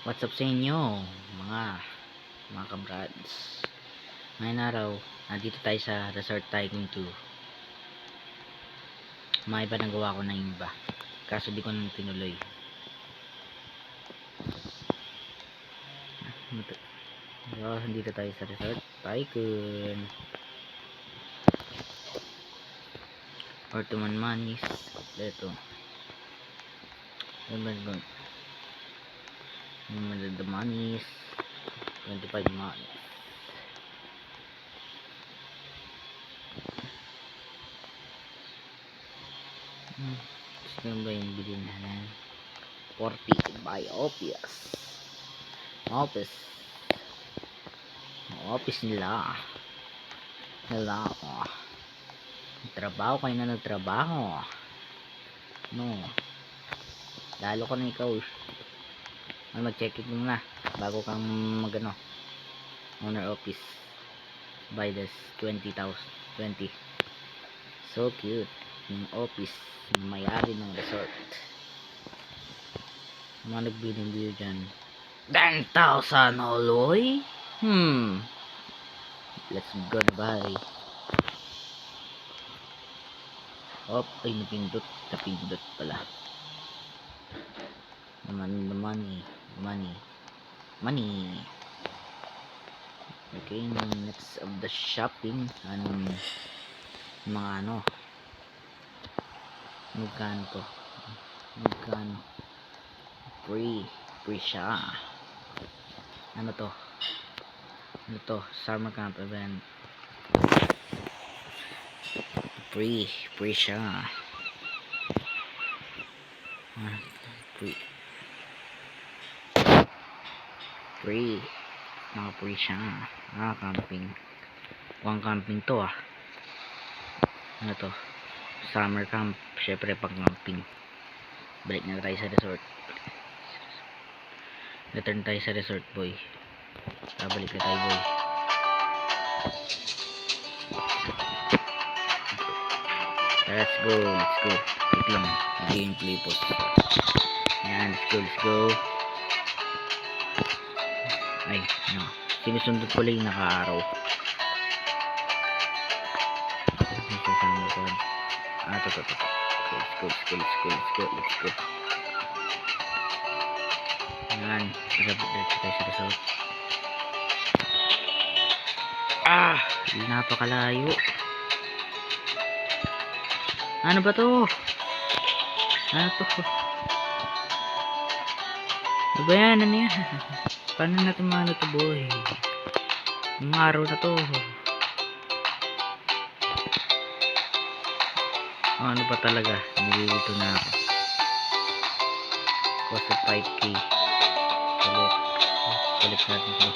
What's up sa inyo mga kabrads. Ngayon araw, nandito tayo sa Resort Tycoon 2. May iba nagawa ko na yung iba, kaso di ko nang tinuloy. Nandito tayo sa Resort Tycoon or tuman manis. Ito the manis 25 manis. Gusto ba yung bilhin na 40 by office nila. Trabaho kayo na nagtrabaho, no? Lalo ko na ikaw mag-check it muna bago kang magano owner office by this 20,000 20. So cute yung office ng may-ari ng resort. Mga nagbiling view dyan 10,000 holoy. Let's go bye. Ay napindot pala. Money. Okay, next of the shopping. Mga magkano free siya. Ano to summer camp event. Free siya. Free siya. Camping. Camping to Ano to? Summer camp. Syempre pag camping. Balik na tayo sa resort. Return tayo sa resort, boy. Balik na tayo, boy. Let's go. Wait lang. Gameplay po. Yan, let's go. Ay, no. Sinusundot ko lang yung naka-araw. Sasama ko. To. Let's go. Yan. Diretso tayo sa resort. Napakalayo. Ano ba to? Ano ba yan? Ano yan? Paano natin maano to, boy? Ang araw na to. Ano ba talaga? Nililito na ako. Cost of 5K. Collect natin ito.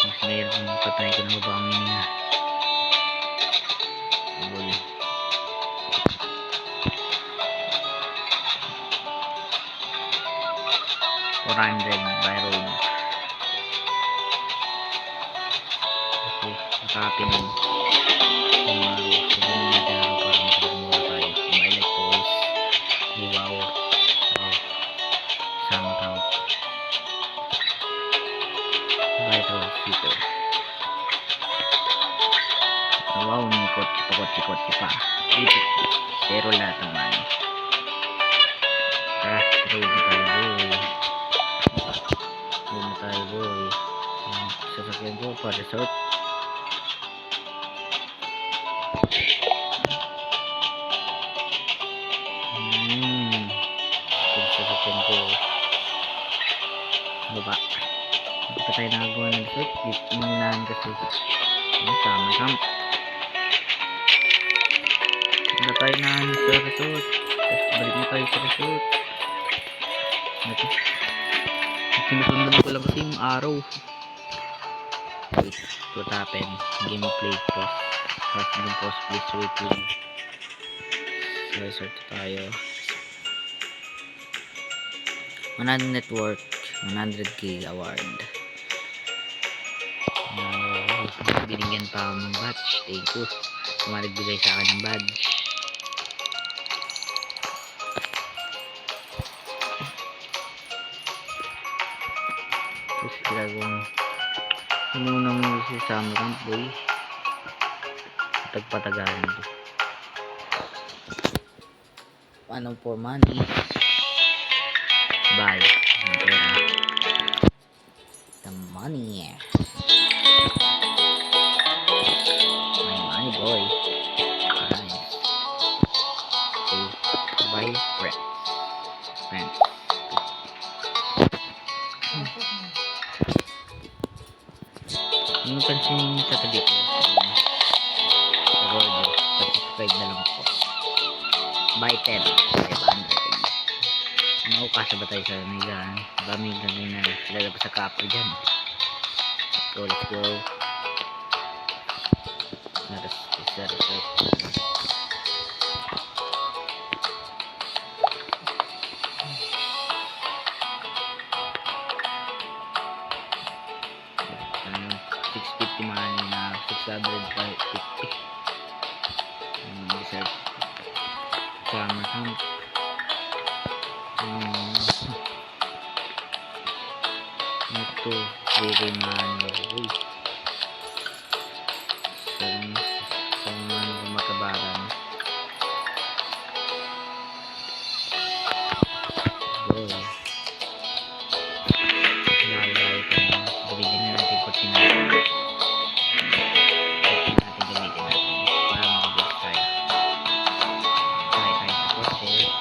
Mas mayroon patay ko na mabangin na. Boy. $400 by road. Okay, nakapin mo. Wow, may kotse pa. Zero lahat naman. Road na tayo, boy. Sasakyan ko pa resort. Sasakyan ko. Baba. Hindi pa tayo nakagawa ng resort. Inunahan kasi. Summer camp. Hindi tayo na sa resort. Tapos balik na tayo sa resort. Sinusundan ko lang kasi yung araw. Wait, what happened? Gameplay pause. Please wait. So, resort tayo. 100 network, 100k award. Binigyan pa ako ng badge. Thank you. Nagbigay sa akin ng badge. ginagawang unang si summer camp boy. Tagpatagalan to. Ano for money? Buy. Ang pera. The money. My money boy. Alright. Okay. Buy friends. Friends. Yung napansin sa tabi ko, Rodo, subscribe na lang po. Buy 10, 500. Naukasa ba tayo sa Megan? Ba may gagawin na lalabas sa kapo dyan. Let's go. Let's go. Ano, 650 money na 650. Desert. Summer camp. Ito, bigay money. Uy. Sa mga makabaran. Go. Lalay ito. Gamitin na natin kotse natin. Gamitin natin. Para makabos tayo. Tayo sa kotse.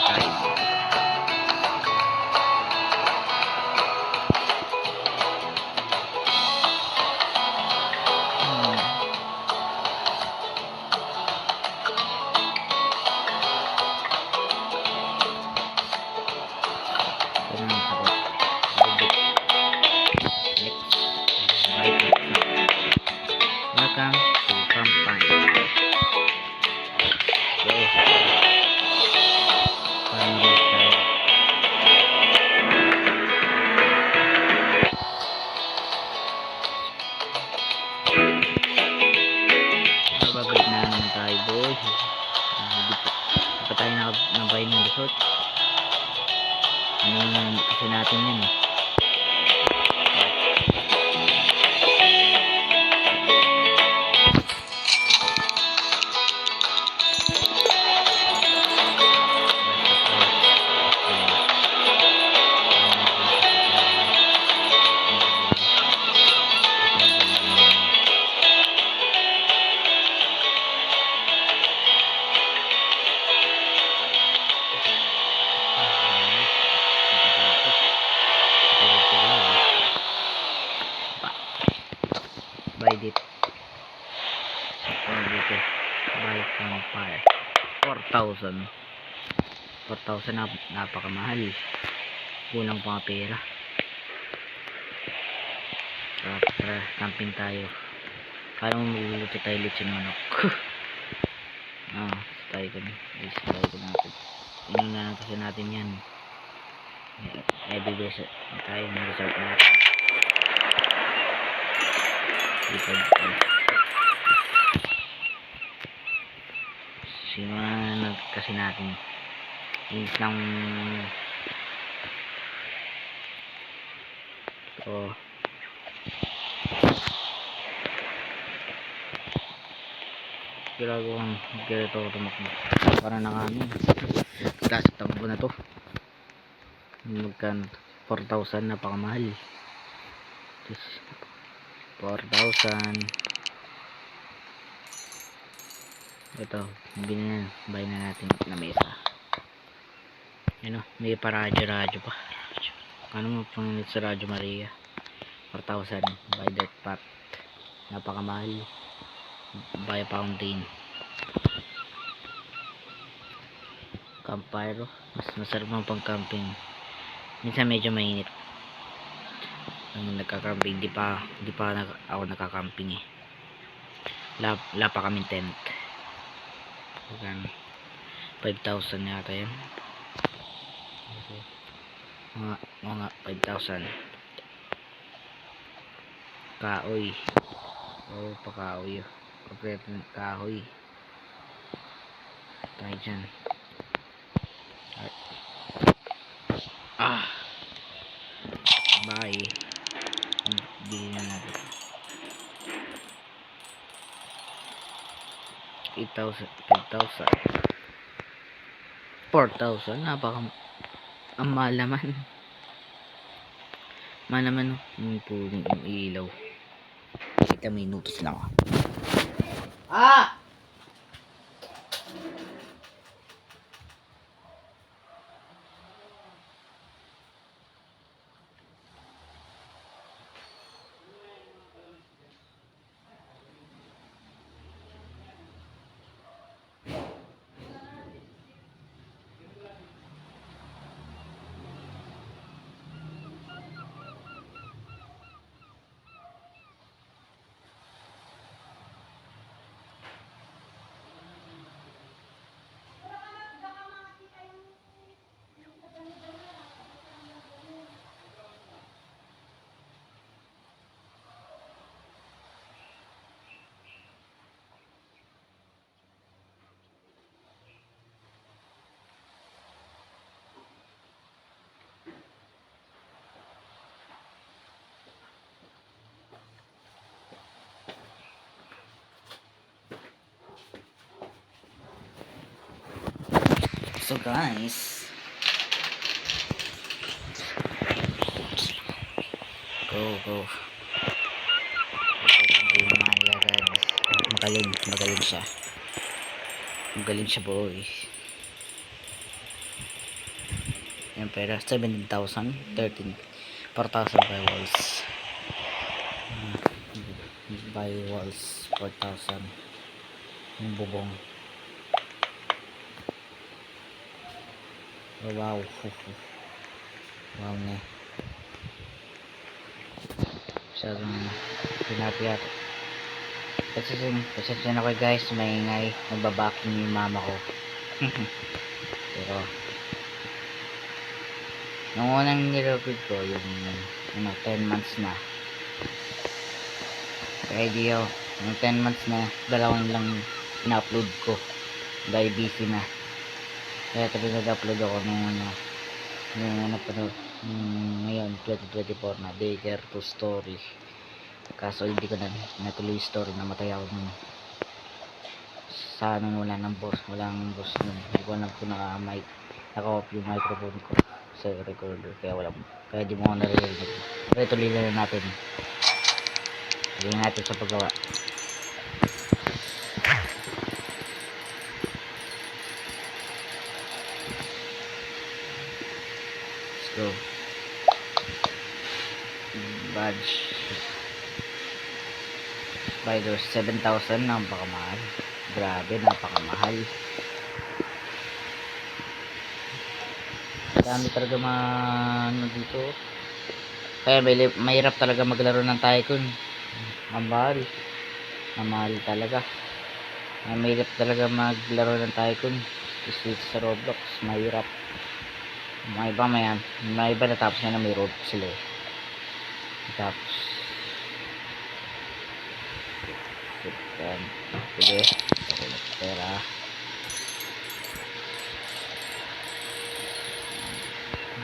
Tayo. Welcome to Campine. Babalik na naman tayo boy. Hindi pa tayo nabay ng resort. Ano kasi natin yan eh. Buy dito. Dito. Buy campfire. 4,000. 4,000 na napakamahal. Kulang pa nga pera. Tara, camping tayo. Parang magluluto tayo lechon manok. Tayo ko natin. Tingnan na kasi natin yan. Everyday tayo ng resort natin. Simanag kasi natin lang ginagawang ganito tumakbo para nangamin kasi tambo na to. Magkano 4,000 napakamahal. 4,000 ito buy na natin na mesa. May radyo pa. Ano mo pang sa Radyo Maria 4,000 buy dirt pot napakamahal. Buy fountain campfire mas masarap ng pang camping. Minsan medyo mainit ang nagkakamping. Di pa ako nakakamping eh. Wala pa kaming tent. 5,000 yata yan. Mga 5,000 kahoy. Pakahoy kompleto ng kahoy tayo dyan. 5,000, 5,000, 4,000. Napaka ang mahal naman. Mahal naman, no? Yung puling yung ilaw. Kita minutos lang ako. So guys, go. Magaling siya. Magaling siya, boy. Yan, pero 17,000, 13, 4,000 by walls. By walls, 4,000. Yung bubong. Oh, wow. Wow na. Masyadong pinapiyat. Pasensya na ko guys, maingay. Nagbabaking yung mama ko. Pero nung unang nirecord ko yung 10 months na, kaya di yung 10 months na dalawang lang in-upload ko dahil busy na. Kaya tabi nag-upload ako nung ngayon 2024 na Daycare to Story. Kaso hindi ko na natuloy yung story, namatay ako nun. Sa walang boss nun. Hindi ko alam kung naka-off yung microphone ko sa recorder, kaya di mo ako naririnig. Kaya tuloy na natin sa paggawa. Let's go. Badge Spider 7,000, napakamahal. Grabe, napakamahal. Dami talaga dito. Kaya mahirap talaga maglaro ng Tycoon. Mamahal talaga. Mahirap talaga maglaro ng Tycoon kasi sa Roblox mahirap. May iba natapos na may road sila eh. Tapos sige, pera.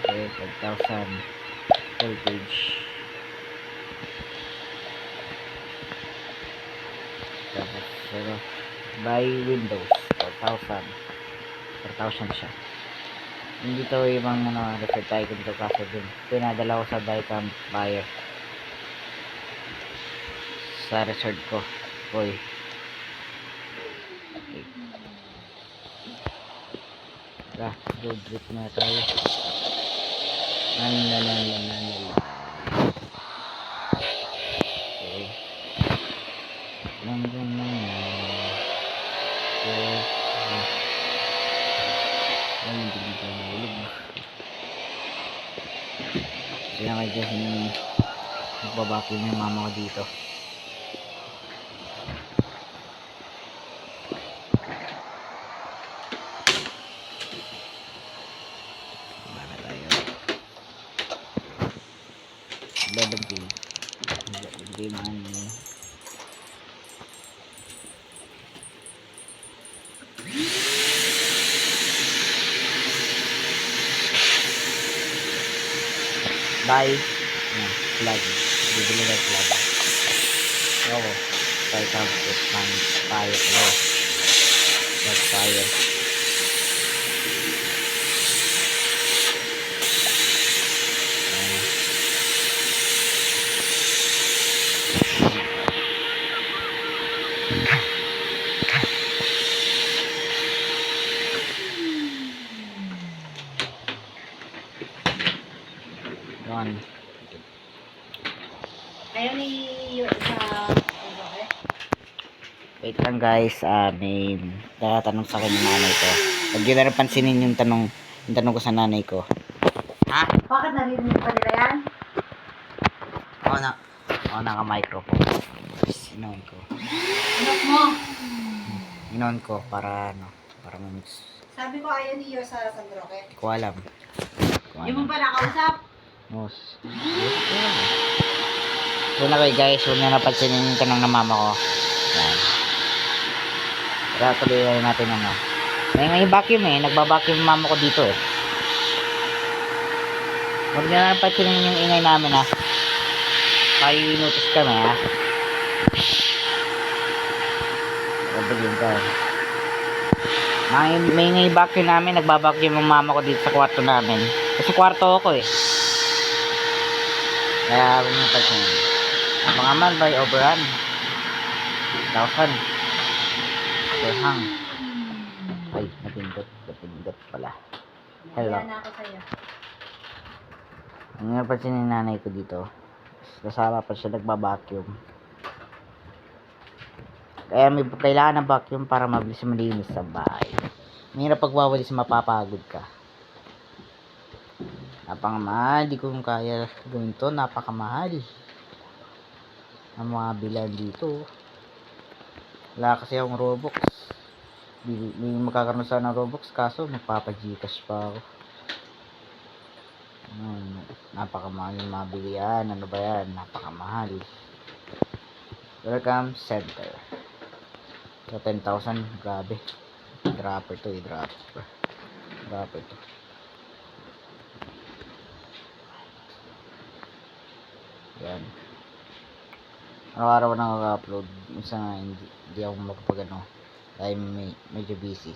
Okay, 5,000 voltage. Tapos buy Windows 4,000 siya. Hindi to ibang reset tayo dito, kaso dun pinadala ko sa Dicam buyer sa resort ko. Boy, tara, road trip na tayo. Kaya nga dyan nagbabaki yung mama ko dito. Bala tayo. Dadagdi man. Bye. Flag. Bibili na flag. Oo. 5,000 tayo. Fire. Yan. Ayaw ni yung isa. Wait lang guys, may natatanong sa akin yung nanay ko. Huwag nyo na pansinin yung tanong ko sa nanay ko. Ha? Bakit narinig pa nila yan? Oo, naka-microphone. Inon ko. Anak mo. Inon ko para mamix. Sabi ko ayaw ni Iyo sa San Roque. Hindi ko alam. Hindi mo ba nakausap? Mos. So na kayo guys, huwag nyo napansinin yung tanong ng mama ko. Yan. Kaya tuloy natin ano. May vacuum nagba-vacuum yung mama ko dito eh. Huwag nyo napansinin yung ingay namin ha. Kaya notice kami ha. Pabiling ka. May vacuum namin, nagba-vacuum yung mama ko dito sa kwarto namin. Kasi kwarto ako eh. Kaya huwag nyo napansinin. Mga man by overrun. 1,000. Hang. Ay, napindot pala. Hello. Nagaya na ako sa'yo. Ang napansin ni nanay ko dito, kasama pa siya nagba-vacuum. Kaya may kailangan ng vacuum para mabilis malinis sa bahay. Mahirap pagwawalis, mapapagod ka. Napakamahal, di ko kaya gawin to, napakamahal. Ang mga bilan dito. Wala kasi akong Robux. May magkakaroon sana ng Robux kaso magpapa-Gcash pa ako. Napakamahal yung mabili yan. Ano ba yan? Napakamahal. Welcome center. So 10,000, grabe. Dropper to, dropper to. Yan. Araw-araw na nag-upload. Minsan nga hindi ako makapag dahil medyo busy.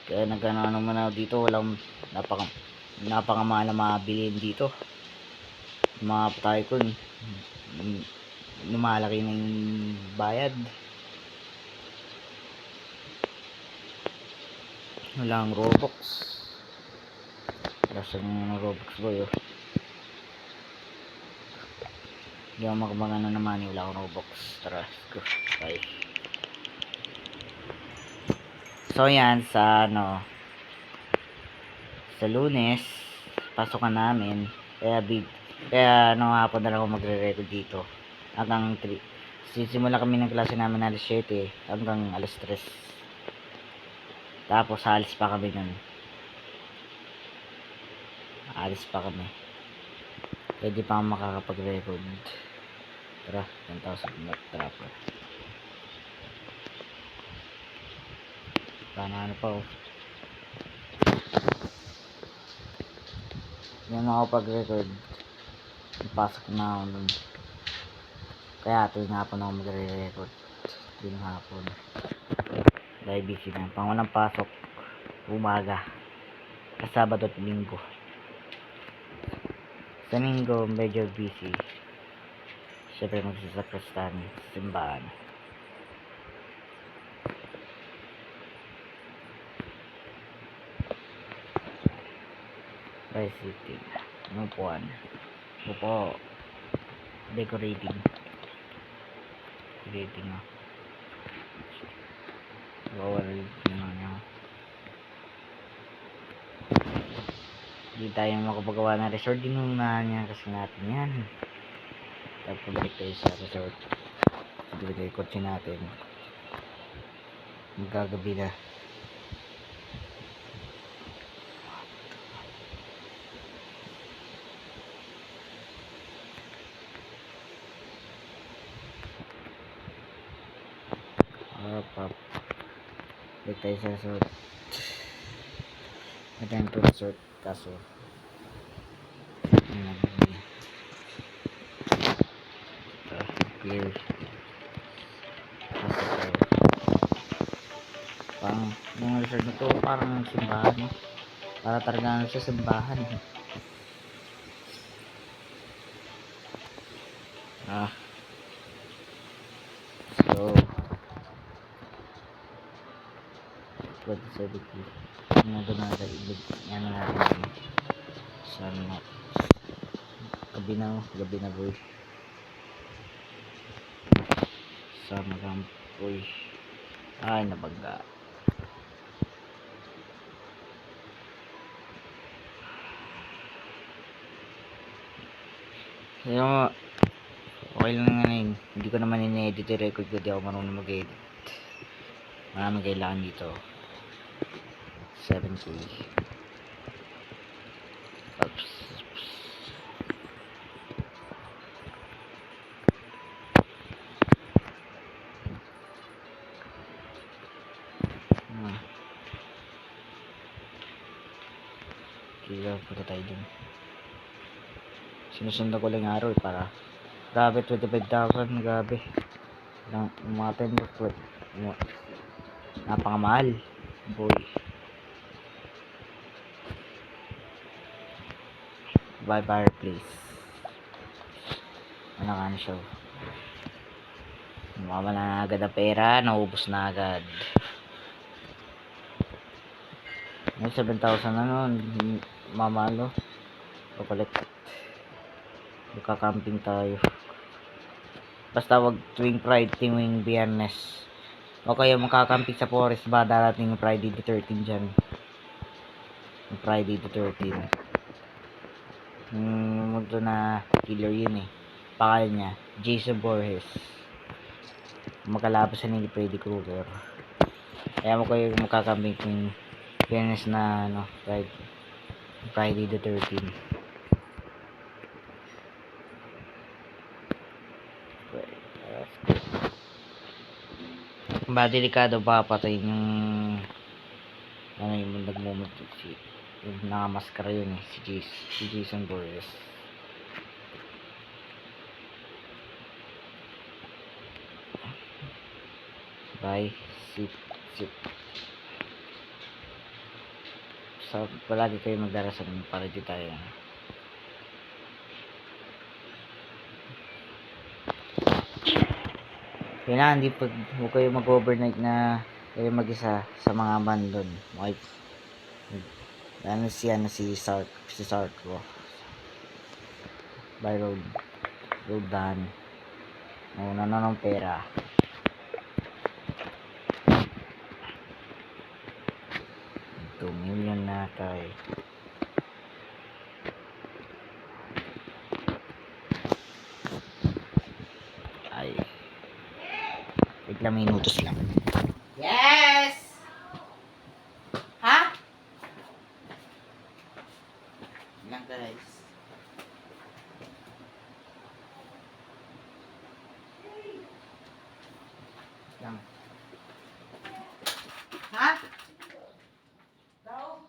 Kaya nagano naman ako dito, walang napakamahal na mabilin dito. Mga patay ko lumalaki na yung bayad. Walang Robux. Lasang yung Robux boy oh. Hindi ako makamagano naman, wala akong Robux. Tara, go. Bye. So yan, sa Lunes pasokan namin, kaya hapon na lang ako magre-record dito hanggang 3. Sisimula kami ng klase namin alas 7 hanggang alas 3, tapos alis pa kami pwede pa makakapag-record. Tara, 10,000 not trapper. Ano pa oh. Yan ako pag-record. Ipasok na ako nun. Kaya tuwing hapon ako magre-record. Tuwing hapon. Dahil busy na. Pangunang pasok, umaga. Sabado at Linggo. Sa Linggo, medyo busy. Siyempre magsasakristan sa simbahan. By sitting. Upuan. Upo. Decorating. Bawal hindi tayo makapagawa ng resort. Dinunahan niya kasi natin yan. Tapos balik tayo sa resort. Balik tayo kotse natin. Magagabi na. Balik tayo sa resort. Nagkain to resort kaso clear. lugar na to, parang simbahan. Para talaga sa simbahan. Ah, so 2070. Ano ba na ibig yan na natin sana gabi na boy. Sama lang boy. Ay, nabangga. Kaya mo, okay lang nga yun. Hindi ko naman in-edit yung record ko. Di ako marunong mag-edit. Maraming kailangan dito. 7K. Oops. Ah. Kaya punta tayo dun. Sinusundan ko lang yung araw para grabe 25,000. Grabe. Lang mga 10 bucks. Napakamahal. Boy. Bye fireplace. Ano ka na siya? Mawala na agad ang pera. Naubos na agad. May 7,000 na nun. Mamalo. Papalit. Magkakamping tayo. Basta wag tuwing Friday, tuwing Biyernes. O kaya magkakamping sa forest ba darating yung Friday the 13 dyan. Yung Friday the 13. Mundo na killer yun eh. Pangalan niya, Jason Borges. Magkalabas sa ni Freddy Krueger. Kaya mo kayo magkakamping tuwing Biyernes na ano, Friday the 13. Ba delikado ba patayin yung ano yung nagmumulto yung nakamaskara yun eh si Jason Borges. Bye. Sit. So palagi kayo magdarasal para di tayo kailangan di pag huwag kayo mag-overnight na kayo mag-isa sa mga abandon. Okay. Ano si Sark ko. By road daan. Nauna na ng pera. $2 million na tayo. Ay. Ilang minutos lang. Yes! Ha? Lang guys. Lang. Ha? Go.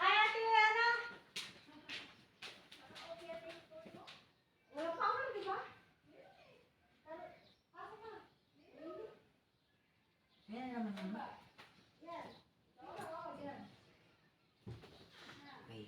Ay, ate, ano? Wala pa ako, di ba? Yan naman naman. Okay.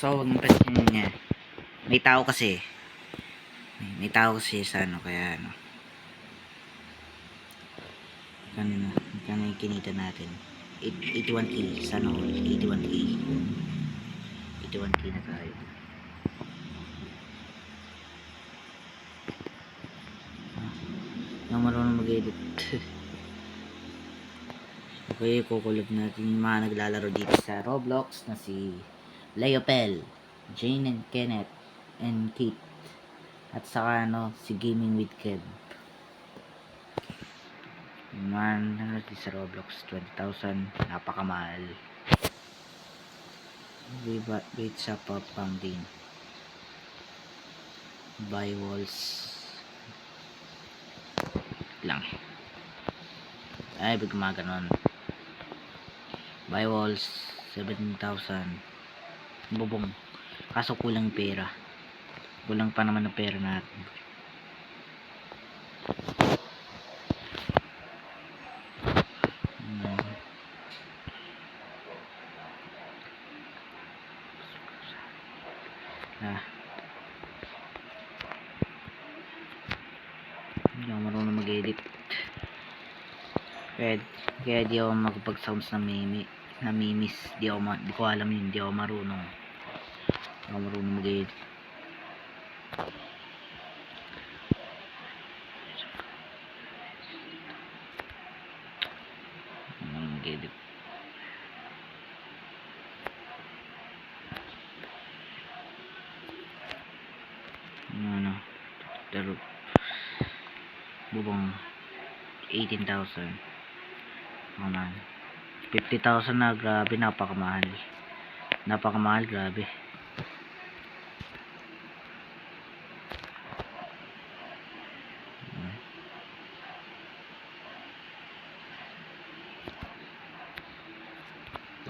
So, ang question niya, may tao kasi sa ano, kaya ano, kano yung kinita natin, 81K, sana all, 81K na tayo. Na marunong mag-edit. Okay, kukulog natin yung mga naglalaro dito sa Roblox na si Leopel, Jane and Kenneth, and Kate. At saka ano, si Gaming with Kev. Man, ano dito sa Roblox, 20,000, napakamahal. Wait sa pumping. Buy walls lang. Ay, big gumaganon. Buy walls 17,000. Bubong. Kaso kulang pera. Kulang pa naman ng pera natin. Hindi ako marunong mag-edit. Kaya di ako makapag-sounds na mimis. Di ko alam yun. Di ako marunong. Di ako marunong mag-edit. Mag-edit. Ano, pero bubong 18,000. Ano, 50,000 na, grabe, napakamahal. Napakamahal, grabe.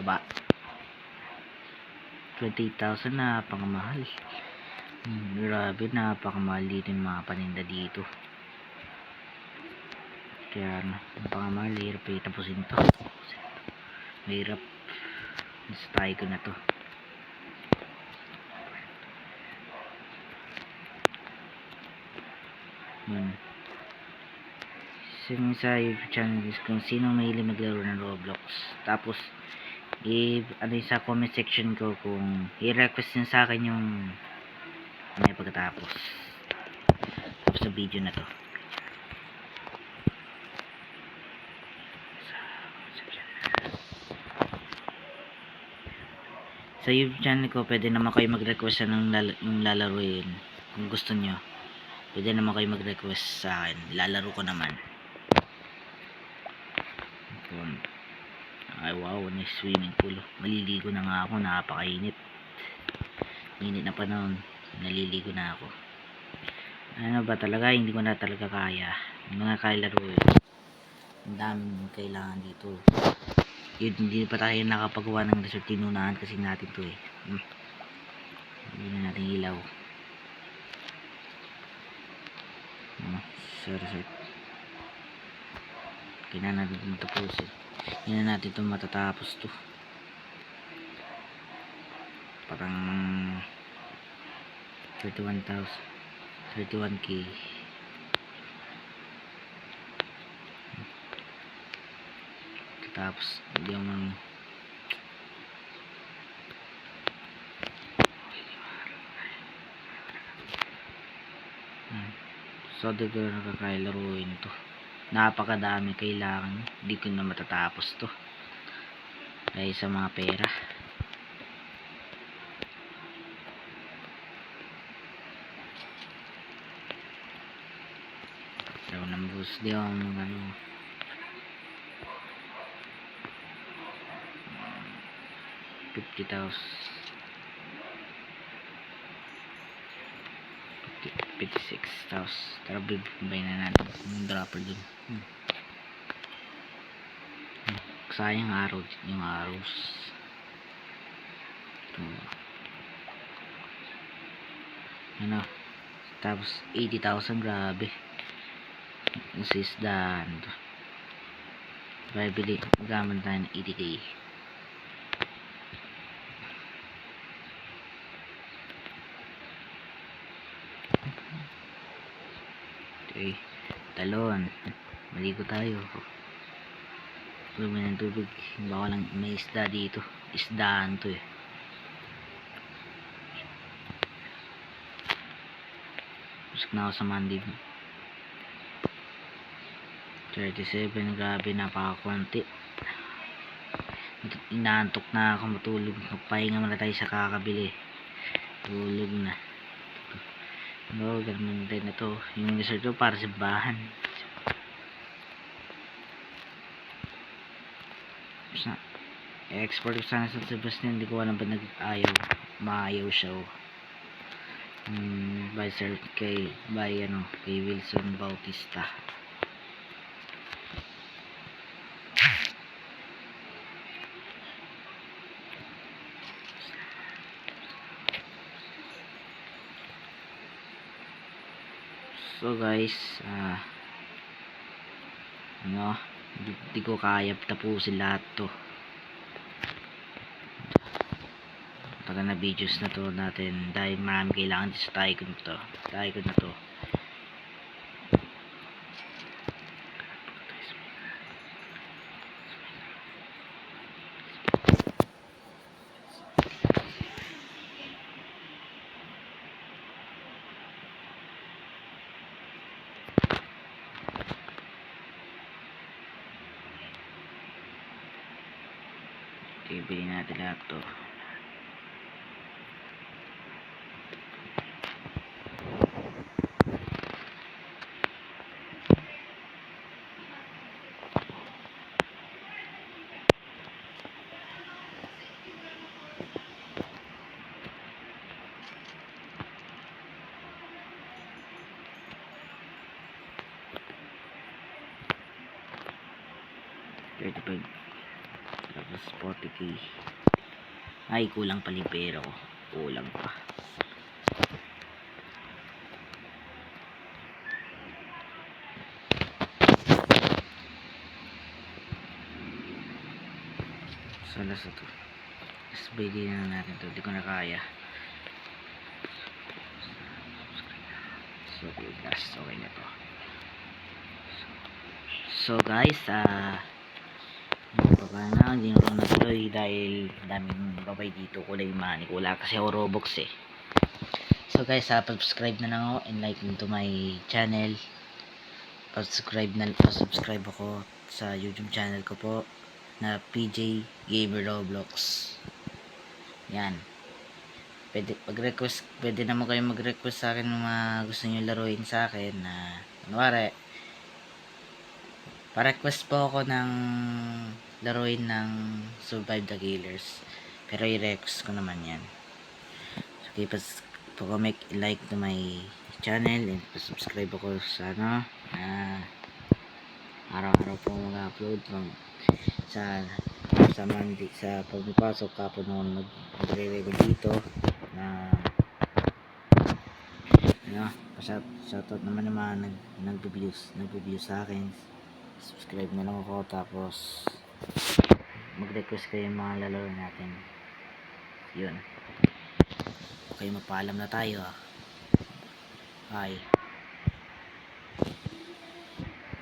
Baba. 28,000, napakamahal. Grabe, napakamahal dito yung mga paninda dito. Kaya napakamahal, hirap tapusin to. Mahirap. Nastay ko na to. Sa YouTube channel is kung sino mahilig maglaro ng Roblox. Tapos ano sa comment section ko kung i-request nyo sa akin yung may pagkatapos sa video na to. Sa YouTube channel ko pwede naman kayo mag-request ng lalaruin kung gusto nyo. Pwede naman kayo mag-request sa akin, lalaro ko naman. Ay wow, may swimming pool. Maliligo na nga ako, napakainit. Init na panahon, naliligo na ako. Ano ba talaga, hindi ko na talaga kaya. Hindi na kaya laruin. Ang daming kailangan dito. Yun, hindi pa tayo nakapagawa ng resort, tinunahan kasi natin to eh. Hindi na natin ilaw. Sa resort. Kailangan natin matapusin. Hindi na natin ito matatapos to. Parang 31K. Tapos hindi naman so dito nakakailaruin to. Napakadami kailangan, hindi ko na matatapos to dahil sa mga pera. So nambus di ako ng ano 50,000 56,000. Tara bibay na natin yung dropper dun. Sayang araw yung arrows. Ano, tapos 80,000, grabe. Yung sa isdaan to. Bibili gaman tayo ng 80K. Okay, talon. Maligo tayo. Tubig ng tubig. Baka lang may isda dito. Isdaan to eh. Busok na ako sa mandig. 37, grabe, napakakunti. Inaantok na ako matulog. Magpahinga muna tayo sa kakabili. Tulog na. No, ganun din na to. Yung resort ko para sa bahan. I-export ko sana sa Sebastian, hindi ko alam ba nag-ayaw, maayaw siya. By sir kay Wilson Bautista. So guys, di ko kaya tapusin lahat to. Taga na videos na to natin dahil marami kailangan sa Tycoon na to. Ibili natin lahat to. Tapos 40k. Ay, kulang pala yung pera ko. Kulang pa. So, nasa to. SBD na natin to. Hindi ko na kaya. So, last. Okay na to. So, guys, hindi na ako natuloy dahil daming babay dito. Kulay mani. Wala kasi ako Robux eh. So guys, subscribe na lang ako and like to my channel. Subscribe ako sa YouTube channel ko po na PJ Gamer Roblox. Yan. Pwede naman kayo mag-request sa akin ng mga gusto niyo laruin sa akin na kunwari pa-request po ako ng laruin ng Survive the Killers. Pero i-request ko naman yan. So, okay, like to my channel and subscribe ako sa araw-araw po mag-upload sa Monday sa pagpapasok kapon noon magre-record dito na shoutout naman nag-views sa akin. Subscribe na lang ako tapos mag-request kayo yung mga lalaro natin. Yun. Okay, magpaalam na tayo. Bye.